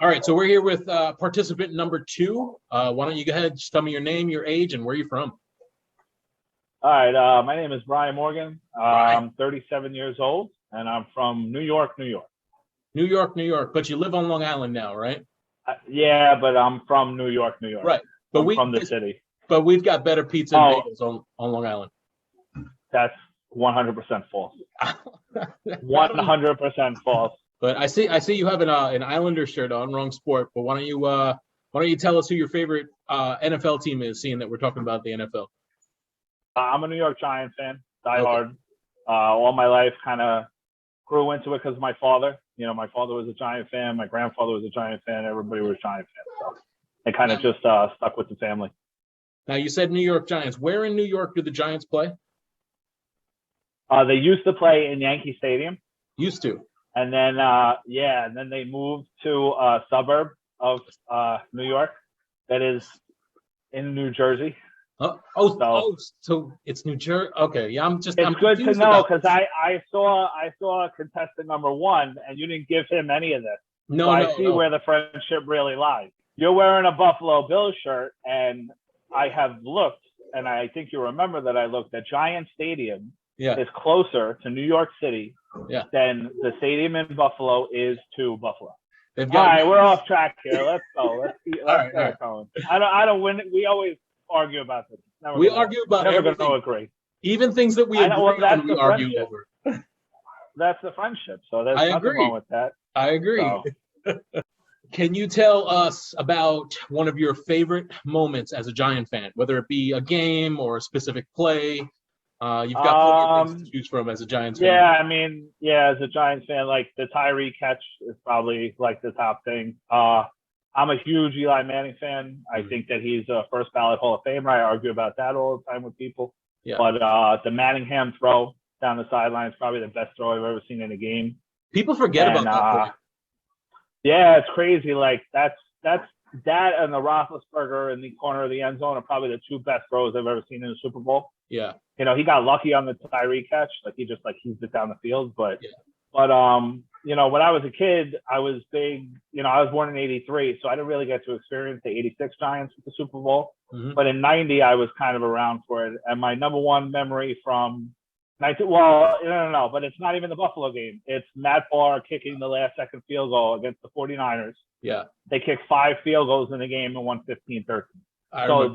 All right, so we're here with participant number two. Why don't you go ahead, just tell me your name, your age, and where you're from. All right, my name is Brian Morgan. Brian. I'm 37 years old, and I'm from New York, New York. New York, New York, but you live on Long Island now, right? Yeah, but I'm from New York, New York. Right, but I'm from the city. But we've got better pizza and bagels on Long Island. That's 100% false. 100% false. But I see you have an Islander shirt on. Wrong sport. But why don't you tell us who your favorite NFL team is? Seeing that we're talking about the NFL. I'm a New York Giants fan, diehard. Okay. All my life, kind of grew into it because of my father. You know, my father was a Giant fan. My grandfather was a Giant fan. Everybody was Giant fans. So it kind of just stuck with the family. Now, you said New York Giants. Where in New York do the Giants play? They used to play in Yankee Stadium. Used to. And then, and then they moved to a suburb of New York that is in New Jersey. So it's New Jersey. Okay, yeah, I'm good to know because I saw contestant number one, and you didn't give him any of this. No, so I see where the friendship really lies. You're wearing a Buffalo Bills shirt, and I have looked, and I think you remember that I looked at Giant Stadium. Yeah. Is closer to New York City than the stadium in Buffalo is to Buffalo. All right, we're off track here. Let's go. Let's get going. I don't win. We always argue about this. We argue about everything. Never gonna agree. Even things that we agree on, we argue over. That's the friendship. So there's nothing wrong with that. I agree. So. Can you tell us about one of your favorite moments as a Giant fan, whether it be a game or a specific play? You've got plenty of things to choose from as a Giants fan. Yeah, I mean, as a Giants fan, like the Tyree catch is probably like the top thing. I'm a huge Eli Manning fan. I think that he's a first ballot Hall of Famer. I argue about that all the time with people. Yeah. But the Manningham throw down the sideline is probably the best throw I've ever seen in a game. People forget about that play. Yeah, it's crazy. Like that and the Roethlisberger in the corner of the end zone are probably the two best throws I've ever seen in the Super Bowl. Yeah. You know, he got lucky on the Tyree catch. Like he just heaved it down the field. But when I was a kid, I was big, I was born in 83, so I didn't really get to experience the 86 Giants with the Super Bowl. Mm-hmm. But in 90, I was kind of around for it. And my number one memory from but it's not even the Buffalo game. It's Matt Barr kicking the last second field goal against the 49ers. Yeah. They kicked 5 field goals in the game and won 15-13. So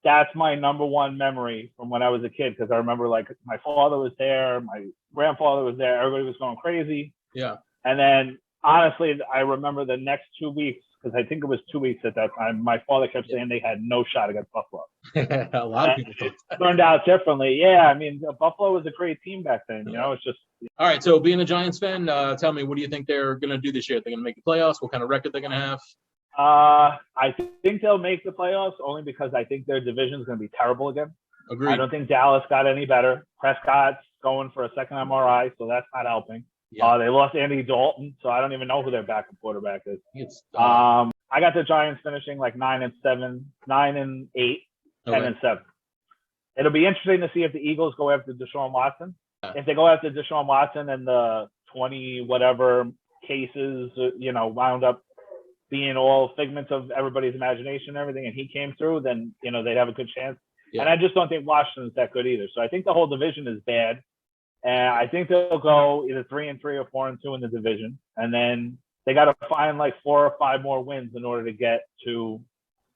that's my number one memory from when I was a kid, because I remember my father was there, my grandfather was there, everybody was going crazy. Yeah. And then honestly, I remember the next 2 weeks, because I think it was 2 weeks at that time, my father kept saying they had no shot against Buffalo. A lot of people did. It turned out differently. Yeah, I mean, Buffalo was a great team back then. It's just. All right, so being a Giants fan, tell me, what do you think they're going to do this year? They're going to make the playoffs? What kind of record they're going to have? I think they'll make the playoffs only because I think their division is going to be terrible again. Agreed. I don't think Dallas got any better. Prescott's going for a second MRI, so that's not helping. Yeah. They lost Andy Dalton, so I don't even know who their backup quarterback is. I got the Giants finishing 9-7, 9-8, 10-7. It'll be interesting to see if the Eagles go after Deshaun Watson. Yeah. If they go after Deshaun Watson and the 20 whatever cases, wound up being all figments of everybody's imagination and everything, and he came through, then they'd have a good chance. Yeah. And I just don't think Washington's that good either. So I think the whole division is bad. And I think they'll go either 3-3 or 4-2 in the division. And then they got to find 4 or 5 more wins in order to get to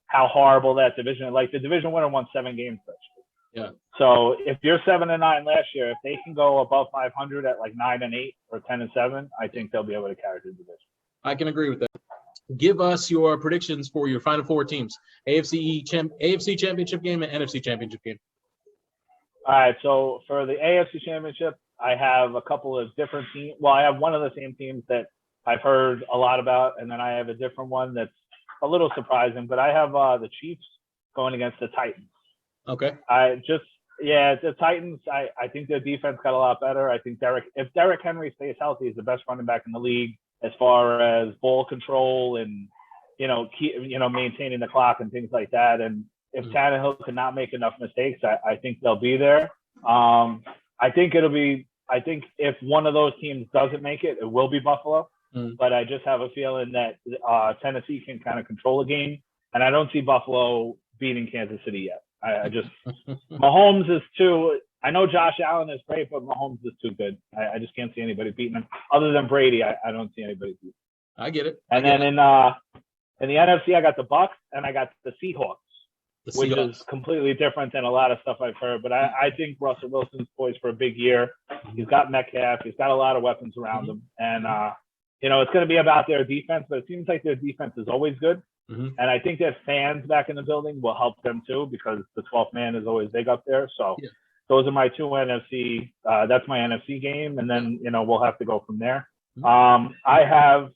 how horrible that division is. The division winner won 7 games this year. Yeah. So if you're 7-9 last year, if they can go above 500 at 9-8 or 10-7, I think they'll be able to carry the division. I can agree with that. Give us your predictions for your Final Four teams: AFC Championship game and NFC Championship game. All right, so for the AFC Championship, I have a couple of different teams. Well, I have one of the same teams that I've heard a lot about, and then I have a different one that's a little surprising. But I have the Chiefs going against the Titans. Okay. The Titans, I think their defense got a lot better. I think if Derrick Henry stays healthy, he's the best running back in the league as far as ball control and, maintaining the clock and things like that. And if Tannehill cannot make enough mistakes, I think they'll be there. I think if one of those teams doesn't make it, it will be Buffalo. but I just have a feeling that Tennessee can kind of control the game, and I don't see Buffalo beating Kansas City yet. I just Mahomes is too. I know Josh Allen is great, but Mahomes is too good. I just can't see anybody beating him other than Brady. I don't see anybody beating him. I get it. And then in the NFC, I got the Bucks and I got the Seahawks, which is completely different than a lot of stuff I've heard. But I think Russell Wilson's poised for a big year. He's got Metcalf. He's got a lot of weapons around him. And, it's going to be about their defense, but it seems like their defense is always good. And I think that fans back in the building will help them too, because the 12th man is always big up there. So those are my two NFC. That's my NFC game. And then, we'll have to go from there. I have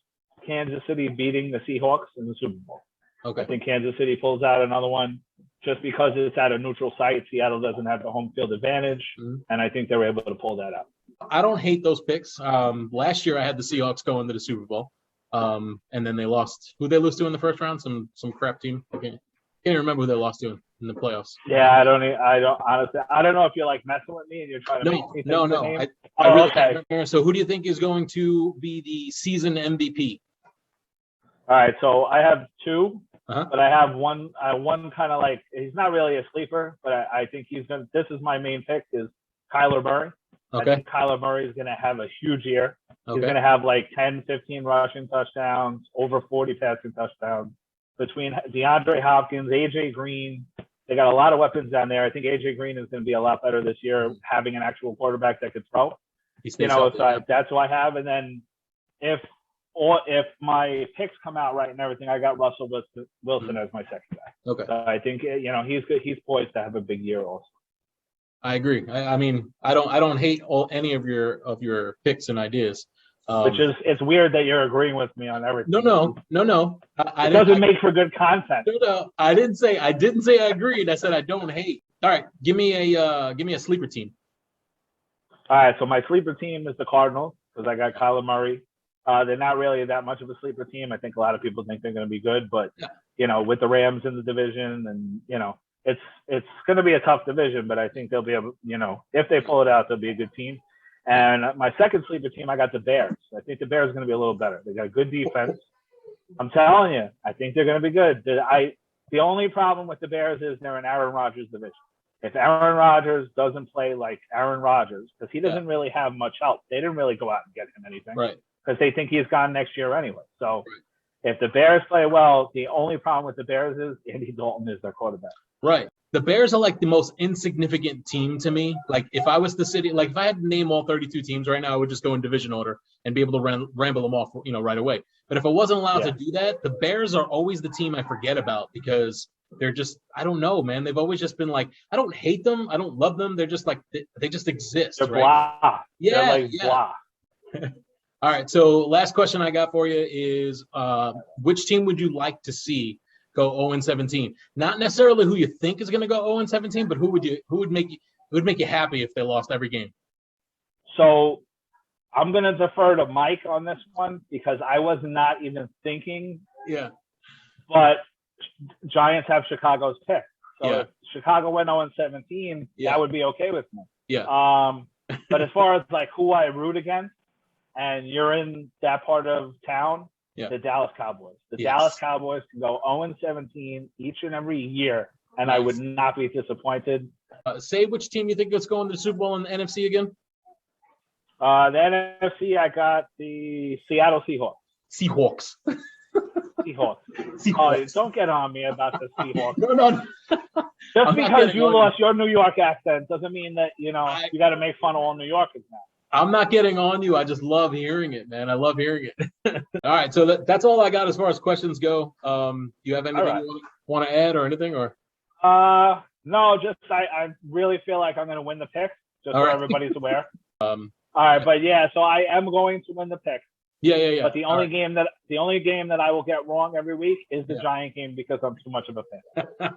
Kansas City beating the Seahawks in the Super Bowl. Okay. I think Kansas City pulls out another one just because it's at a neutral site. Seattle doesn't have the home field advantage, and I think they were able to pull that out. I don't hate those picks. Last year I had the Seahawks go into the Super Bowl, and then they lost. Who they lose to in the first round? Some crap team. I can't remember who they lost to in the playoffs. Yeah, I don't honestly. I don't know if you're like messing with me and you're trying to make me think No. I really can't remember. So who do you think is going to be the season MVP? All right, so I have two, but I have one kind of like, he's not really a sleeper, but I think this is my main pick, is Kyler Murray. Okay. I think Kyler Murray is going to have a huge year. Okay. He's going to have like 10, 15 rushing touchdowns, over 40 passing touchdowns. Between DeAndre Hopkins, A.J. Green, they got a lot of weapons down there. I think A.J. Green is going to be a lot better this year, having an actual quarterback that could throw. That's who I have. And then if my picks come out right and everything, I got Russell Wilson as my second guy. Okay. So I think he's good. He's poised to have a big year also. I agree. I mean, I don't hate any of your picks and ideas. It's weird that you're agreeing with me on everything. No. It doesn't make for good content. No. I didn't say I agreed. I said I don't hate. All right, give me a sleeper team. All right, so my sleeper team is the Cardinals because I got Kyler Murray. They're not really that much of a sleeper team. I think a lot of people think they're going to be good, but with the Rams in the division, and it's going to be a tough division. But I think they'll be able, if they pull it out, they'll be a good team. And my second sleeper team, I got the Bears. I think the Bears are going to be a little better. They got a good defense. I'm telling you, I think they're going to be good. The only problem with the Bears is they're in Aaron Rodgers' division. If Aaron Rodgers doesn't play like Aaron Rodgers, because he doesn't really have much help, they didn't really go out and get him anything. Right. Because they think he's gone next year anyway. So if the Bears play well, the only problem with the Bears is Andy Dalton is their quarterback. Right. The Bears are like the most insignificant team to me. Like if I was if I had to name all 32 teams right now, I would just go in division order and be able to ramble them off, right away. But if I wasn't allowed to do that, the Bears are always the team I forget about because they're just, I don't know, man. They've always just been like, I don't hate them. I don't love them. They're just like, they just exist. They're blah. Yeah. They're like blah. All right. So last question I got for you is, which team would you like to see go 0-17? Not necessarily who you think is going to go 0-17, but who would make you happy if they lost every game? So I'm going to defer to Mike on this one because I was not even thinking. Yeah. But Giants have Chicago's pick. So if Chicago went 0-17, that would be okay with me. Yeah. But as far as like who I root against, and you're in that part of town, the Dallas Cowboys. The Dallas Cowboys can go 0-17 each and every year, and I would not be disappointed. Say which team you think is going to the Super Bowl in the NFC again? The NFC, I got the Seattle Seahawks. Seahawks. Oh, don't get on me about the Seahawks. No. Just because you lost your New York accent doesn't mean that, you got to make fun of all New Yorkers now. I'm not getting on you. I just love hearing it, man. I love hearing it. All right, so that's all I got as far as questions go. Do you have anything you want to add or anything? Or no, just I really feel like I'm going to win the pick, just so everybody's aware. All right, but so I am going to win the pick. Yeah. But the only game that I will get wrong every week is the Giant game because I'm too much of a fan.